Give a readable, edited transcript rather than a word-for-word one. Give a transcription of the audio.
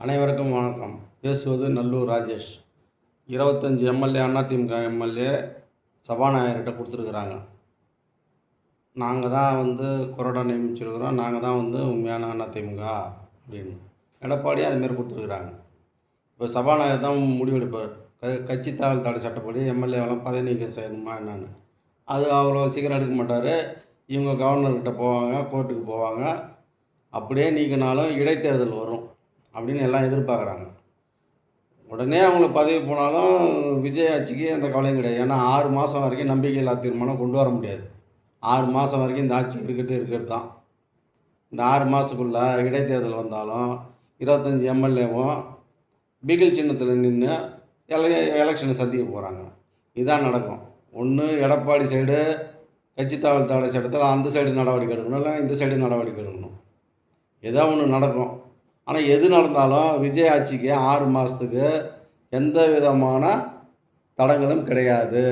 அனைவருக்கும் வணக்கம். பேசுவது நல்லூர் ராஜேஷ். 25 எம்எல்ஏ அதிமுக எம்எல்ஏ சபாநாயகர்கிட்ட கொடுத்துருக்குறாங்க. நாங்கள் தான் கொறடா நியமிச்சிருக்கிறோம், நாங்கள் தான் உண்மையான அதிமுக அப்படின்னு. எடப்பாடி அதுமாரி கொடுத்துருக்குறாங்க. இப்போ சபாநாயகர் தான் முடிவெடுப்பார். கட்சி தாவல் தடை சட்டப்படி எம்எல்ஏவெல்லாம் பதவி நீக்கம் செய்யணுமா என்னன்னு. அது அவ்வளோ சீக்கிரம் எடுக்க மாட்டார். இவங்க கவர்னர்கிட்ட போவாங்க, கோர்ட்டுக்கு போவாங்க. அப்படியே நீக்கினாலும் இடைத்தேர்தல் வரும் அப்படின்னு எல்லாம் எதிர்பார்க்குறாங்க. உடனே அவங்களுக்கு பதவி போனாலும் விஜய் ஆட்சிக்கு எந்த கவலையும் கிடையாது. ஏன்னா 6 மாதம் வரைக்கும் நம்பிக்கையில்லா தீர்மானம் கொண்டு வர முடியாது. 6 மாதம் வரைக்கும் இந்த ஆட்சி இருக்கிறது தான். இந்த 6 மாதத்துக்குள்ளே இடைத்தேர்தல் வந்தாலும் 25 எம்எல்ஏவும் பிகில் சின்னத்தில் நின்று எலெக்ஷனை சந்திக்க போகிறாங்க. இதுதான் நடக்கும். ஒன்று எடப்பாடி சைடு கட்சி தாவல் தடை சட்டத்தில் அந்த சைடு நடவடிக்கை எடுக்கணும், இல்லை இந்த சைடு நடவடிக்கை எடுக்கணும். ஏதோ ஒன்று நடக்கும். ஆனால் எது நடந்தாலும் விஜய் ஆட்சிக்கு 6 மாதத்துக்கு எந்த விதமான தடங்களும் கிடையாது.